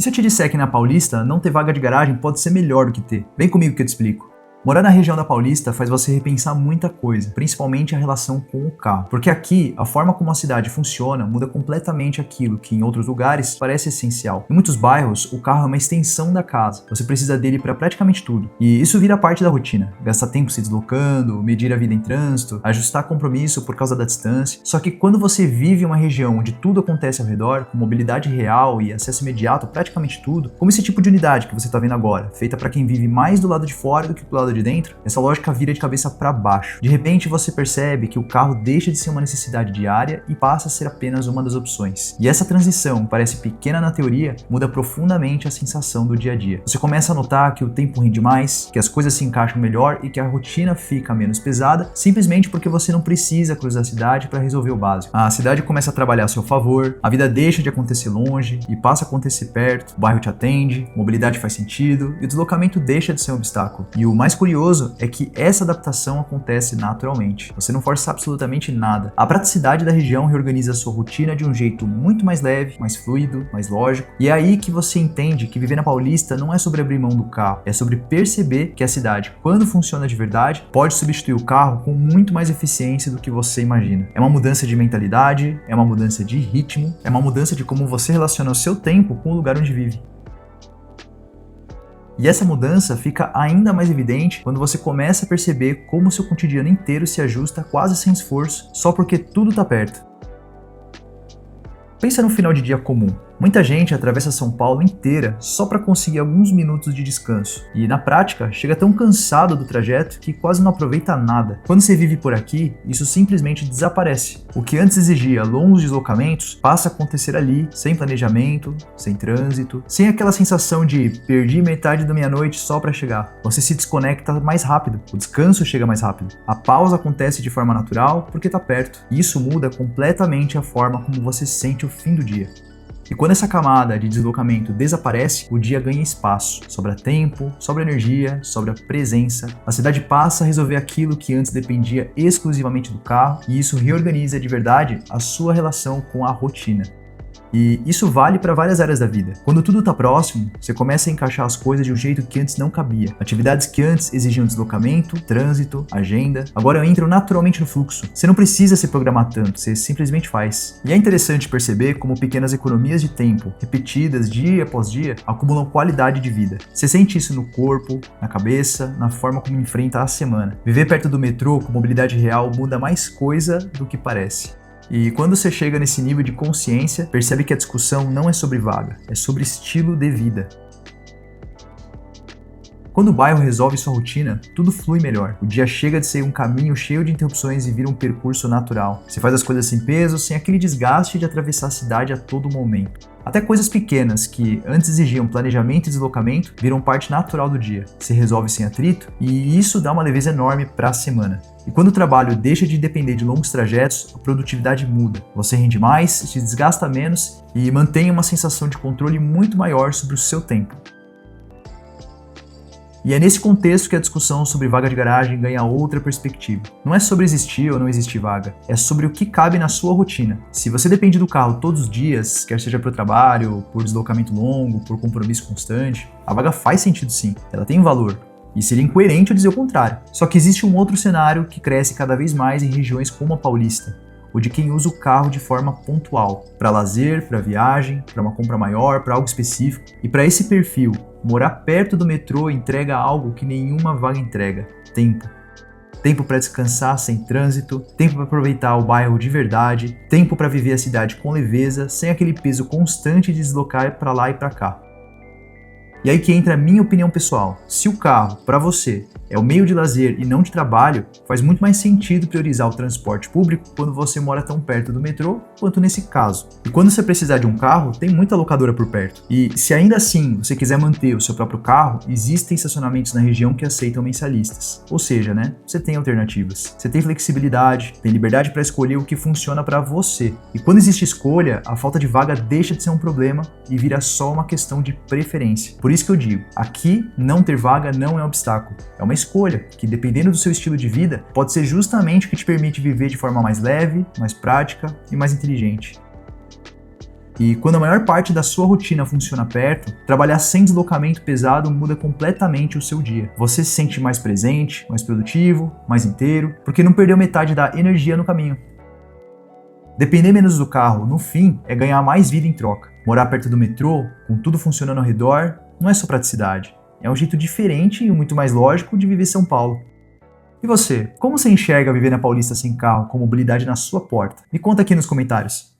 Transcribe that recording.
E se eu te disser que na Paulista não ter vaga de garagem pode ser melhor do que ter? Vem comigo que eu te explico. Morar na região da Paulista faz você repensar muita coisa, principalmente a relação com o carro. Porque aqui, a forma como a cidade funciona muda completamente aquilo que em outros lugares parece essencial. Em muitos bairros, o carro é uma extensão da casa. Você precisa dele para praticamente tudo. E isso vira parte da rotina. Gastar tempo se deslocando, medir a vida em trânsito, ajustar compromisso por causa da distância. Só que quando você vive em uma região onde tudo acontece ao redor, com mobilidade real e acesso imediato a praticamente tudo, como esse tipo de unidade que você está vendo agora, feita para quem vive mais do lado de fora do que do lado de dentro, essa lógica vira de cabeça para baixo. De repente você percebe que o carro deixa de ser uma necessidade diária e passa a ser apenas uma das opções. E essa transição parece pequena na teoria, muda profundamente a sensação do dia a dia. Você começa a notar que o tempo rende mais, que as coisas se encaixam melhor e que a rotina fica menos pesada, simplesmente porque você não precisa cruzar a cidade para resolver o básico. A cidade começa a trabalhar a seu favor, a vida deixa de acontecer longe e passa a acontecer perto, o bairro te atende, mobilidade faz sentido e o deslocamento deixa de ser um obstáculo. E o mais curioso é que essa adaptação acontece naturalmente. Você não força absolutamente nada. A praticidade da região reorganiza a sua rotina de um jeito muito mais leve, mais fluido, mais lógico. E é aí que você entende que viver na Paulista não é sobre abrir mão do carro, é sobre perceber que a cidade, quando funciona de verdade, pode substituir o carro com muito mais eficiência do que você imagina. É uma mudança de mentalidade, é uma mudança de ritmo, é uma mudança de como você relaciona o seu tempo com o lugar onde vive. E essa mudança fica ainda mais evidente quando você começa a perceber como o seu cotidiano inteiro se ajusta quase sem esforço, só porque tudo está perto. Pensa no final de dia comum. Muita gente atravessa São Paulo inteira só para conseguir alguns minutos de descanso. E na prática, chega tão cansado do trajeto que quase não aproveita nada. Quando você vive por aqui, isso simplesmente desaparece. O que antes exigia longos deslocamentos passa a acontecer ali, sem planejamento, sem trânsito, sem aquela sensação de perdi metade da minha noite só para chegar. Você se desconecta mais rápido, o descanso chega mais rápido. A pausa acontece de forma natural porque está perto. E isso muda completamente a forma como você sente o fim do dia. E quando essa camada de deslocamento desaparece, o dia ganha espaço, sobra tempo, sobra energia, sobra presença. A cidade passa a resolver aquilo que antes dependia exclusivamente do carro, e isso reorganiza de verdade a sua relação com a rotina. E isso vale para várias áreas da vida. Quando tudo está próximo, você começa a encaixar as coisas de um jeito que antes não cabia. Atividades que antes exigiam deslocamento, trânsito, agenda, agora entram naturalmente no fluxo. Você não precisa se programar tanto, você simplesmente faz. E é interessante perceber como pequenas economias de tempo, repetidas dia após dia, acumulam qualidade de vida. Você sente isso no corpo, na cabeça, na forma como enfrenta a semana. Viver perto do metrô com mobilidade real muda mais coisa do que parece. E quando você chega nesse nível de consciência, percebe que a discussão não é sobre vaga, é sobre estilo de vida. Quando o bairro resolve sua rotina, tudo flui melhor. O dia chega de ser um caminho cheio de interrupções e vira um percurso natural. Você faz as coisas sem peso, sem aquele desgaste de atravessar a cidade a todo momento. Até coisas pequenas que antes exigiam planejamento e deslocamento viram parte natural do dia. Se resolve sem atrito e isso dá uma leveza enorme para a semana. E quando o trabalho deixa de depender de longos trajetos, a produtividade muda. Você rende mais, se desgasta menos e mantém uma sensação de controle muito maior sobre o seu tempo. E é nesse contexto que a discussão sobre vaga de garagem ganha outra perspectiva. Não é sobre existir ou não existir vaga, é sobre o que cabe na sua rotina. Se você depende do carro todos os dias, quer seja para o trabalho, por deslocamento longo, por compromisso constante, a vaga faz sentido sim, ela tem valor. E seria incoerente eu dizer o contrário. Só que existe um outro cenário que cresce cada vez mais em regiões como a Paulista, o de quem usa o carro de forma pontual, para lazer, para viagem, para uma compra maior, para algo específico. E para esse perfil, morar perto do metrô entrega algo que nenhuma vaga entrega: tempo. Tempo para descansar sem trânsito, tempo para aproveitar o bairro de verdade, tempo para viver a cidade com leveza, sem aquele peso constante de deslocar para lá e para cá. E aí que entra a minha opinião pessoal. Se o carro, para você, é o meio de lazer e não de trabalho, faz muito mais sentido priorizar o transporte público quando você mora tão perto do metrô quanto nesse caso. E quando você precisar de um carro, tem muita locadora por perto. E se ainda assim você quiser manter o seu próprio carro, existem estacionamentos na região que aceitam mensalistas. Ou seja, você tem alternativas. Você tem flexibilidade, tem liberdade para escolher o que funciona para você. E quando existe escolha, a falta de vaga deixa de ser um problema e vira só uma questão de preferência. Por isso que eu digo, aqui não ter vaga não é um obstáculo, é uma escolha que, dependendo do seu estilo de vida, pode ser justamente o que te permite viver de forma mais leve, mais prática e mais inteligente. E quando a maior parte da sua rotina funciona perto, trabalhar sem deslocamento pesado muda completamente o seu dia. Você se sente mais presente, mais produtivo, mais inteiro, porque não perdeu metade da energia no caminho. Depender menos do carro, no fim, é ganhar mais vida em troca. Morar perto do metrô, com tudo funcionando ao redor, não é só praticidade. É um jeito diferente e muito mais lógico de viver São Paulo. E você, como você enxerga viver na Paulista sem carro, com mobilidade na sua porta? Me conta aqui nos comentários.